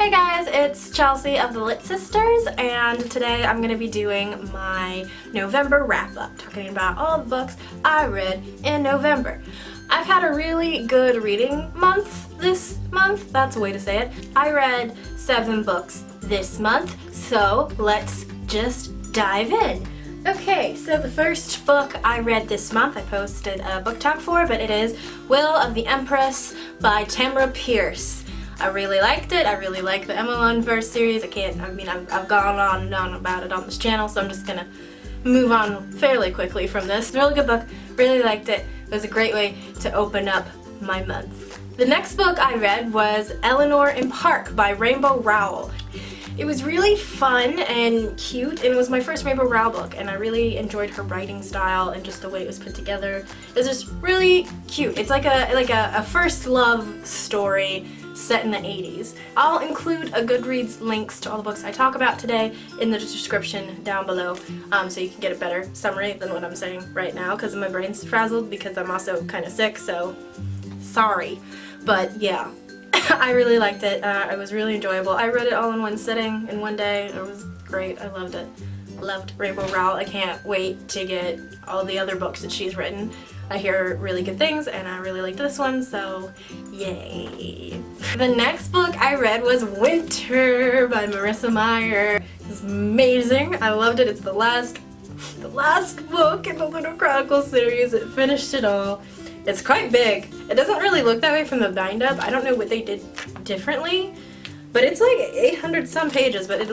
Hey guys, it's Chelsea of the Lit Sisters, and today I'm going to be doing my November wrap-up, talking about all the books I read in November. I've had a really good reading month this month, that's a way to say it. I read 7 books this month, so let's just dive in. Okay, so the first book I read this month, I posted a book talk for, but it is Will of the Empress by Tamara Pierce. I really liked it. I really like the Emma Lundverse series. I've gone on and on about it on this channel, so I'm just gonna move on fairly quickly from this. It's a really good book. Really liked it. It was a great way to open up my month. The next book I read was Eleanor in Park by Rainbow Rowell. It was really fun and cute, and it was my first Rainbow Rowell book, and I really enjoyed her writing style and just the way it was put together. It was just really cute. It's like a first love story set in the 80s. I'll include a Goodreads links to all the books I talk about today in the description down below, so you can get a better summary than what I'm saying right now, because my brain's frazzled because I'm also kind of sick, so sorry. But yeah. I really liked it. It was really enjoyable. I read it all in one sitting, in one day. It was great. I loved it. Loved Rainbow Rowell. I can't wait to get all the other books that she's written. I hear really good things, and I really liked this one, so yay. The next book I read was Winter by Marissa Meyer. It's amazing. I loved it. It's the last book in the Little Chronicles series. It finished it all. It's quite big. It doesn't really look that way from the bind-up. I don't know what they did differently, but it's like 800 some pages, but it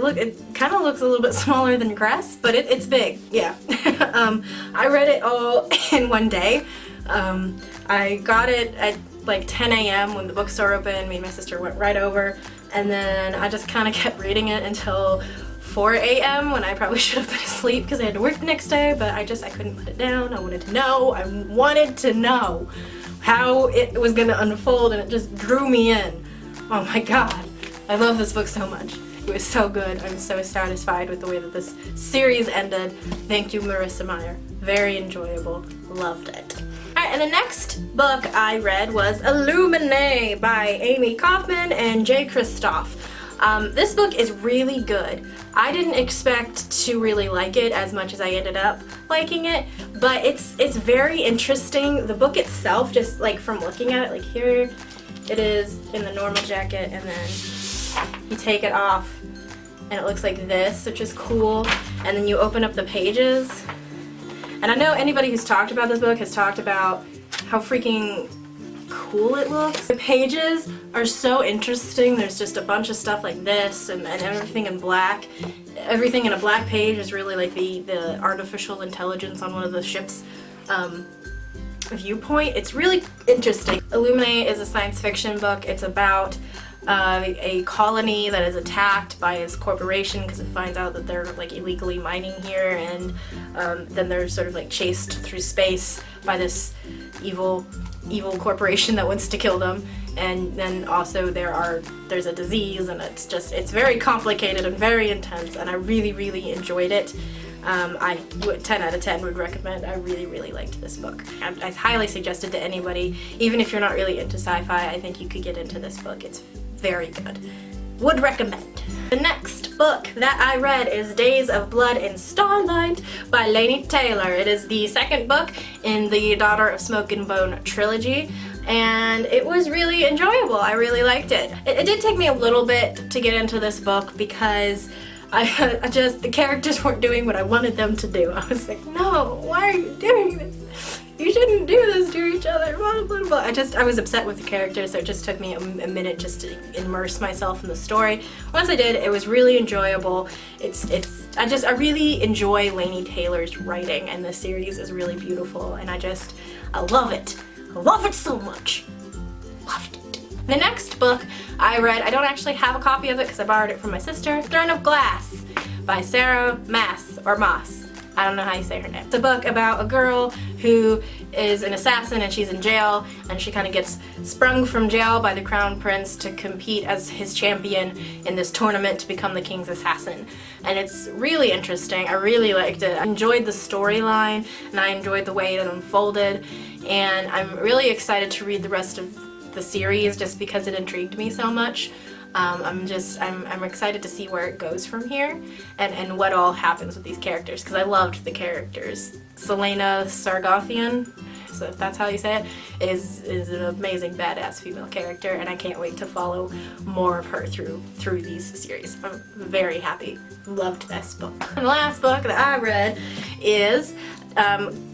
kind of looks a little bit smaller than Cress, but it's big, yeah. I read it all in one day. I got it at like 10 a.m. when the bookstore opened. Me and my sister went right over, and then I just kind of kept reading it until 4 a.m. when I probably should have been asleep because I had to work the next day, but I couldn't put it down. I wanted to know how it was going to unfold, and it just drew me in. Oh my god. I love this book so much. It was so good. I'm so satisfied with the way that this series ended. Thank you, Marissa Meyer. Very enjoyable. Loved it. Alright, and the next book I read was Illuminae by Amy Kaufman and Jay Kristoff. This book is really good. I didn't expect to really like it as much as I ended up liking it, but it's very interesting. The book itself, just like from looking at it, like here it is in the normal jacket, and then you take it off and it looks like this, which is cool, and then you open up the pages. And I know anybody who's talked about this book has talked about how freaking cool it looks. The pages are so interesting. There's just a bunch of stuff like this and everything in black. Everything in a black page is really like the artificial intelligence on one of the ships viewpoint. It's really interesting. Illuminae is a science fiction book. It's about a colony that is attacked by its corporation because it finds out that they're like illegally mining here, and then they're sort of like chased through space by this evil corporation that wants to kill them. And then also there's a disease, and it's very complicated and very intense, and I really enjoyed it. 10 out of 10 would recommend. I really liked this book. I highly suggest it to anybody. Even if you're not really into sci-fi, I think you could get into this book. It's very good. Would recommend. The next book that I read is Days of Blood and Starlight by Laini Taylor. It is the second book in the Daughter of Smoke and Bone trilogy, and it was really enjoyable. I really liked it. It did take me a little bit to get into this book because the characters weren't doing what I wanted them to do. I was like, no, why are you doing this? You shouldn't do this to each other, blah, blah, blah. I was upset with the characters, so it just took me a minute just to immerse myself in the story. Once I did, it was really enjoyable. I really enjoy Laini Taylor's writing, and this series is really beautiful, and I love it. I love it so much. Loved it. The next book I read, I don't actually have a copy of it because I borrowed it from my sister, Throne of Glass by Sarah Maas, or Moss. I don't know how you say her name. It's a book about a girl who is an assassin, and she's in jail, and she kind of gets sprung from jail by the crown prince to compete as his champion in this tournament to become the king's assassin. And it's really interesting. I really liked it. I enjoyed the storyline, and I enjoyed the way it unfolded, and I'm really excited to read the rest of the series just because it intrigued me so much. I'm excited to see where it goes from here and what all happens with these characters, because I loved the characters. Selena Sargothian, so if that's how you say it, is an amazing badass female character, and I can't wait to follow more of her through these series. I'm very happy. Loved this book. And the last book that I read is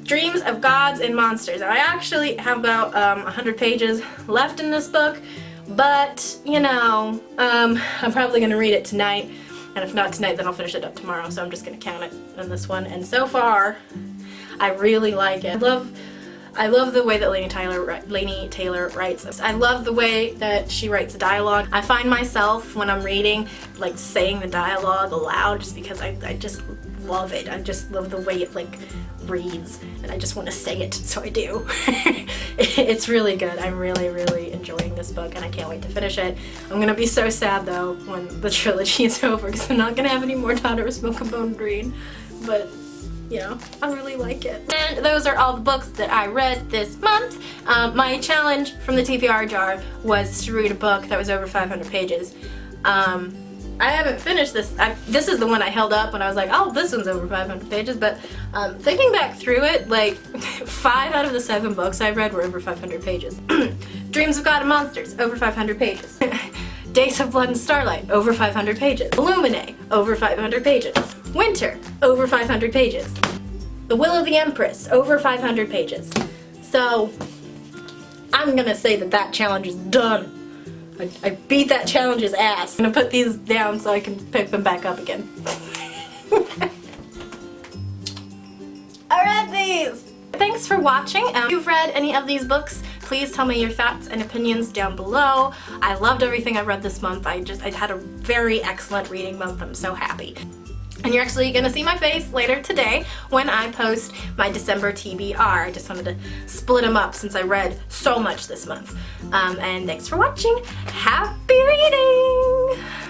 Dreams of Gods and Monsters. I actually have about 100 pages left in this book, but you know, I'm probably going to read it tonight, and if not tonight then I'll finish it up tomorrow, so I'm just going to count it on this one. And so far I really like it. I love the way that Laini Taylor writes. I love the way that she writes dialogue. I find myself, when I'm reading, like saying the dialogue aloud, just because I just love it. I just love the way it like reads, and I just want to say it, so I do. It's really good. I'm really enjoying this book, and I can't wait to finish it. I'm gonna be so sad though when the trilogy is over, because I'm not gonna have any more Daughter of Smoke and Bone Green, but you know, I really like it. And those are all the books that I read this month. My challenge from the TPR jar was to read a book that was over 500 pages. I haven't finished this. This is the one I held up when I was like, oh, this one's over 500 pages, but thinking back through it, like 5 out of the 7 books I've read were over 500 pages. Dreams of God and Monsters, over 500 pages. Days of Blood and Starlight, over 500 pages. Illuminae, over 500 pages. Winter, over 500 pages. The Will of the Empress, over 500 pages. So, I'm gonna say that challenge is done. I beat that challenge's ass. I'm gonna put these down so I can pick them back up again. I read these! Thanks for watching. If you've read any of these books, please tell me your thoughts and opinions down below. I loved everything I read this month. I had a very excellent reading month. I'm so happy. And you're actually gonna see my face later today when I post my December TBR. I just wanted to split them up since I read so much this month. And thanks for watching. Happy reading!